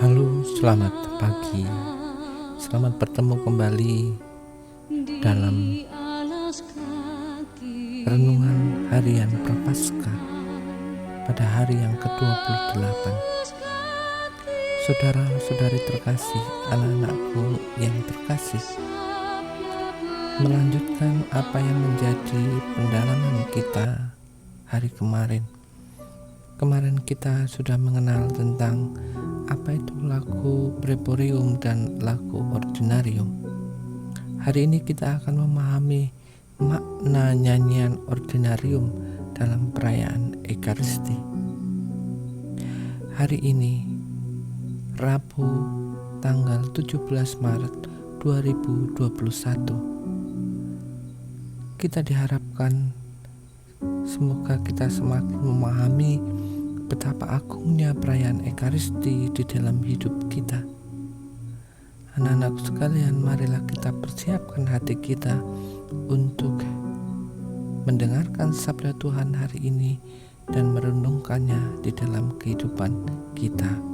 Halo, selamat pagi. Selamat bertemu kembali dalam renungan harian Prapaskah pada hari yang ke-28. Saudara-saudari terkasih, anak-anakku yang terkasih, melanjutkan apa yang menjadi pendalaman kita hari kemarin. Kemarin kita sudah mengenal tentang apa itu lagu Preporium dan lagu Ordinarium. Hari ini kita akan memahami makna nyanyian Ordinarium dalam perayaan Ekaristi. Hari ini, Rabu tanggal 17 Maret 2021, kita diharapkan semoga kita semakin memahami betapa agungnya perayaan Ekaristi di dalam hidup kita. Anak-anak sekalian, marilah kita persiapkan hati kita untuk mendengarkan sabda Tuhan hari ini dan merenungkannya di dalam kehidupan kita.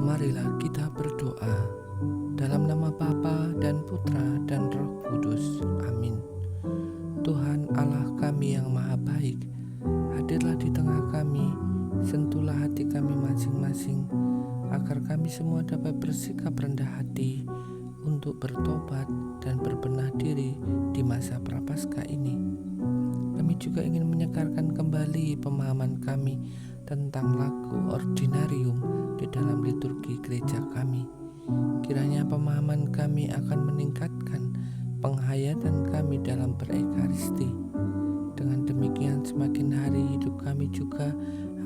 Marilah kita berdoa dalam nama Bapa dan Putra dan Roh Kudus. Amin. Tuhan Allah kami yang maha baik, hadirlah di tengah kami, sentuhlah hati kami masing-masing, agar kami semua dapat bersikap rendah hati untuk bertobat dan berbenah diri di masa Prapaskah ini. Kami juga ingin menyegarkan kembali pemahaman kami tentang lagu Ordinarium di dalam liturgi gereja kami. Kiranya pemahaman kami akan meningkatkan penghayatan kami dalam berekaristi. Dengan demikian semakin hari hidup kami juga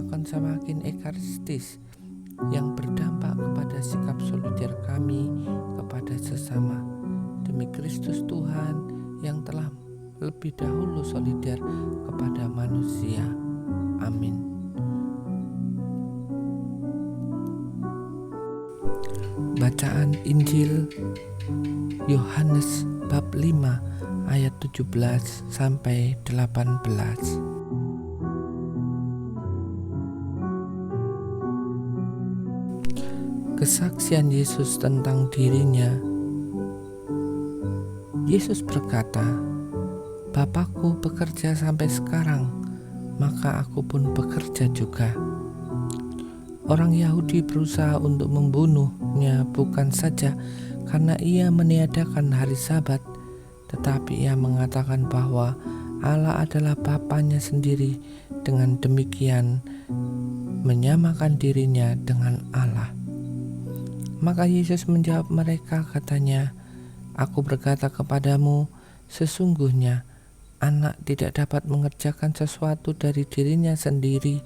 akan semakin ekaristis, yang berdampak kepada sikap solider kami kepada sesama. Demi Kristus Tuhan yang telah lebih dahulu solider kepada manusia. Amin. Bacaan Injil Yohanes bab 5 ayat 17 sampai 18. Kesaksian Yesus tentang dirinya. Yesus berkata, "Bapakku bekerja sampai sekarang, maka aku pun bekerja juga." Orang Yahudi berusaha untuk membunuhnya bukan saja karena ia meniadakan hari Sabat, tetapi ia mengatakan bahwa Allah adalah Bapanya sendiri. Dengan demikian menyamakan dirinya dengan Allah. Maka Yesus menjawab mereka, katanya, "Aku berkata kepadamu, sesungguhnya anak tidak dapat mengerjakan sesuatu dari dirinya sendiri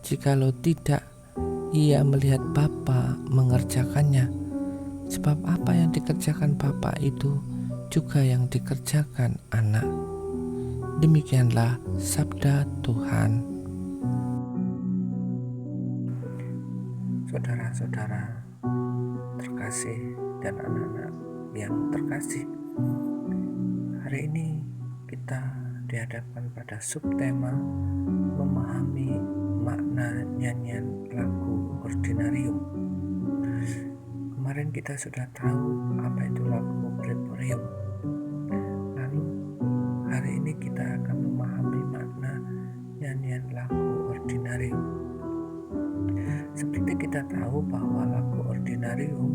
jikalau tidak ia melihat Bapa mengerjakannya. Sebab apa yang dikerjakan Bapa itu juga yang dikerjakan anak." Demikianlah sabda Tuhan. Saudara-saudara terkasih dan anak-anak yang terkasih, hari ini kita dihadapkan pada subtema memahami makna nyanyian lagu Ordinarium. Kemarin kita sudah tahu apa itu lagu Preporium. Lalu hari ini kita akan memahami makna nyanyian lagu Ordinarium. Seperti kita tahu bahwa lagu Ordinarium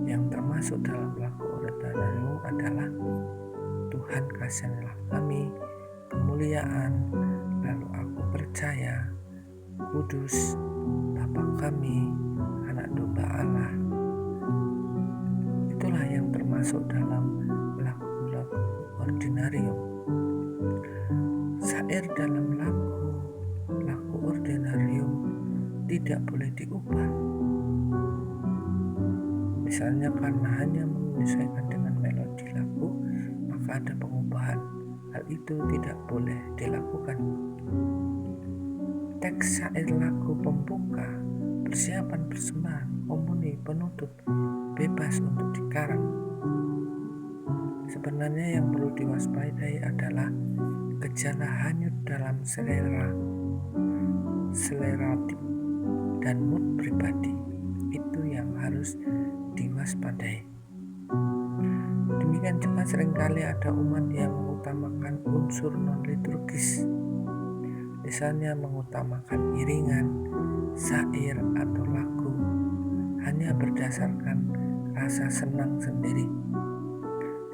yang termasuk dalam lagu Ordinarium adalah Tuhan kasihilah kami, kemuliaan, lalu aku percaya, Kudus, Bapa kami, anak domba Allah. Itulah yang termasuk dalam lagu-lagu ordinarium. Syair dalam lagu ordinarium tidak boleh diubah. Misalnya karena hanya menyesuaikan dengan melodi lagu, maka ada pengubahan. Hal itu tidak boleh dilakukan. Teks syair lagu pembuka, persiapan persembahan, komuni, penutup, bebas untuk dikarang. Sebenarnya yang perlu diwaspadai adalah gejala hanyut dalam selera dan mood pribadi. Itu yang harus diwaspadai. Demikian juga seringkali ada umat yang mengutamakan unsur non-liturgis. Misalnya mengutamakan iringan, syair atau lagu hanya berdasarkan rasa senang sendiri.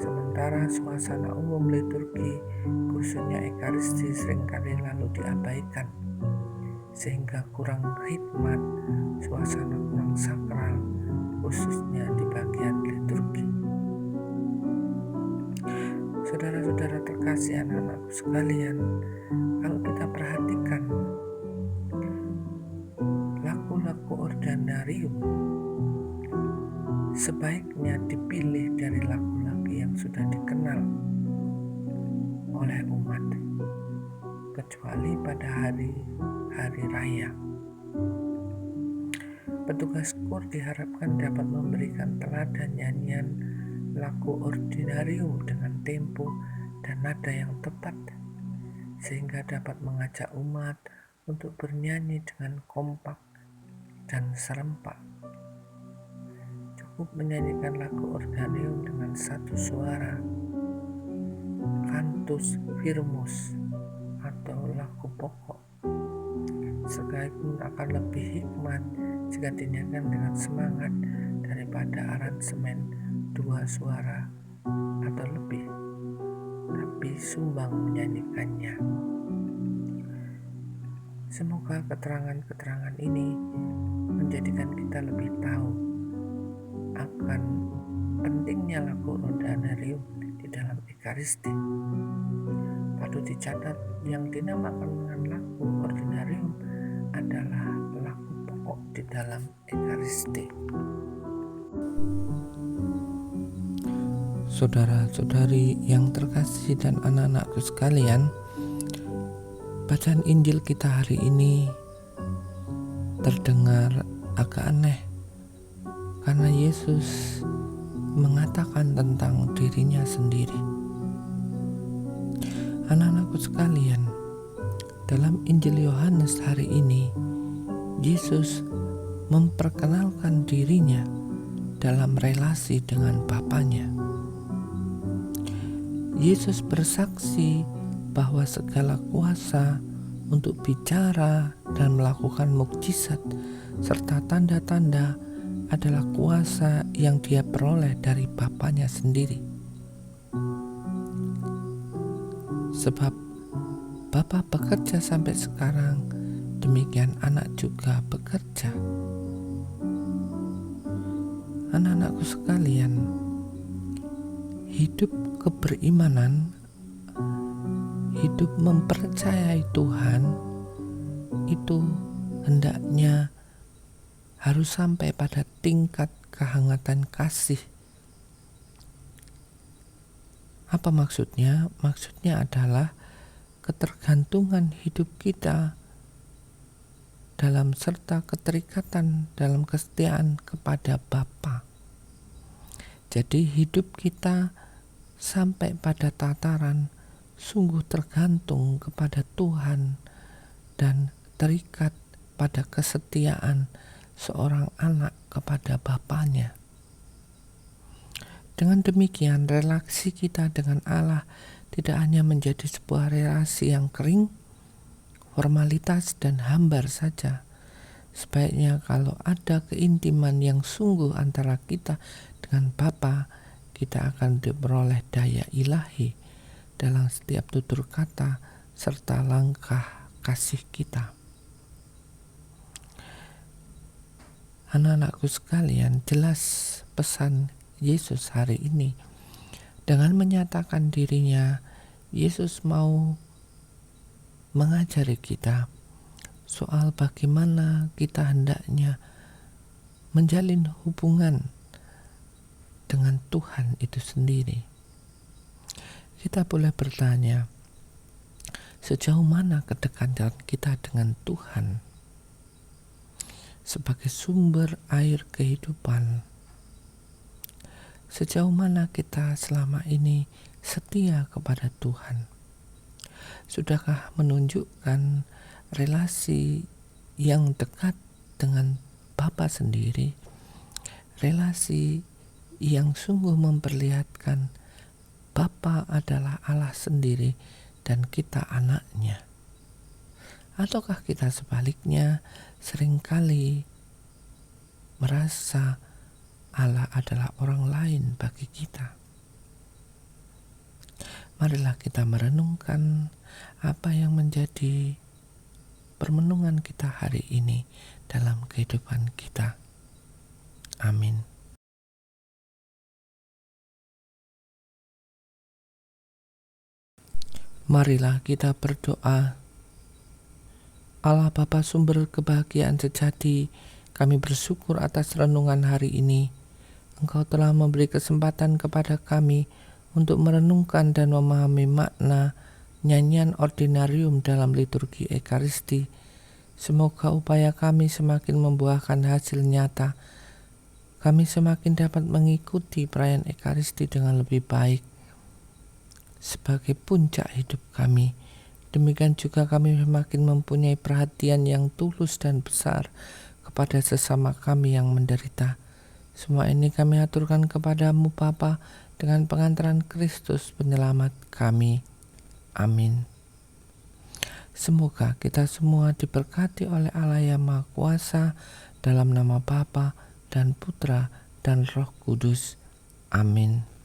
Sementara suasana umum liturgi, khususnya Ekaristi, seringkali lalu diabaikan, sehingga kurang hikmat, suasana kurang sakral, khususnya di bagian liturgi. Saudara-saudara terkasih, anak-anakku sekalian, kalau kita perhatikan lagu-lagu ordinarium, sebaiknya dipilih dari lagu-lagu yang sudah dikenal oleh umat, kecuali pada hari raya. Petugas KUR diharapkan dapat memberikan teladan nyanyian lagu ordinarium dengan tempo dan nada yang tepat, sehingga dapat mengajak umat untuk bernyanyi dengan kompak dan serempak. Cukup menyanyikan lagu ordinarium dengan satu suara, cantus firmus atau lagu pokok, sekalipun akan lebih hikmat jika dinyanyikan dengan semangat daripada aransemen dua suara atau lebih, tapi sumbang menyanyikannya. Semoga keterangan-keterangan ini menjadikan kita lebih tahu akan pentingnya lagu ordinarium di dalam Ekaristi. Patut dicatat, yang dinamakan dengan lagu ordinarium adalah lagu pokok di dalam Ekaristi. Saudara-saudari yang terkasih dan anak-anakku sekalian, bacaan Injil kita hari ini terdengar agak aneh karena Yesus mengatakan tentang dirinya sendiri. Anak-anakku sekalian, dalam Injil Yohanes hari ini, Yesus memperkenalkan dirinya dalam relasi dengan Bapanya. Yesus bersaksi bahwa segala kuasa untuk bicara dan melakukan mukjizat serta tanda-tanda adalah kuasa yang dia peroleh dari Bapanya sendiri. Sebab Bapa bekerja sampai sekarang, demikian anak juga bekerja. Anak-anakku sekalian, hidup keberimanan, hidup mempercayai Tuhan itu hendaknya harus sampai pada tingkat kehangatan kasih. Apa maksudnya? Maksudnya adalah ketergantungan hidup kita dalam serta keterikatan dalam kesetiaan kepada Bapa. Jadi hidup kita sampai pada tataran sungguh tergantung kepada Tuhan dan terikat pada kesetiaan seorang anak kepada Bapanya. Dengan demikian, relasi kita dengan Allah tidak hanya menjadi sebuah relasi yang kering, formalitas dan hambar saja. Sebaiknya kalau ada keintiman yang sungguh antara kita dengan Bapa, kita akan diperoleh daya ilahi dalam setiap tutur kata serta langkah kasih kita. Anak-anakku sekalian, jelas pesan Yesus hari ini. Dengan menyatakan dirinya, Yesus mau mengajari kita soal bagaimana kita hendaknya menjalin hubungan dengan Tuhan itu sendiri. Kita boleh bertanya, sejauh mana kedekatan kita dengan Tuhan sebagai sumber air kehidupan? Sejauh mana kita selama ini setia kepada Tuhan? Sudahkah menunjukkan relasi yang dekat dengan Bapa sendiri? Relasi yang sungguh memperlihatkan Bapa adalah Allah sendiri dan kita anaknya. Ataukah kita sebaliknya seringkali merasa Allah adalah orang lain bagi kita? Marilah kita merenungkan apa yang menjadi permenungan kita hari ini dalam kehidupan kita. Amin. Marilah kita berdoa. Allah Bapa sumber kebahagiaan sejati, kami bersyukur atas renungan hari ini. Engkau telah memberi kesempatan kepada kami untuk merenungkan dan memahami makna nyanyian ordinarium dalam liturgi Ekaristi. Semoga upaya kami semakin membuahkan hasil nyata. Kami semakin dapat mengikuti perayaan Ekaristi dengan lebih baik sebagai puncak hidup kami. Demikian juga kami semakin mempunyai perhatian yang tulus dan besar kepada sesama kami yang menderita. Semua ini kami aturkan kepadamu Bapa dengan pengantaran Kristus penyelamat kami. Amin. Semoga kita semua diberkati oleh Allah yang Maha Kuasa, dalam nama Bapa dan Putra dan Roh Kudus. Amin.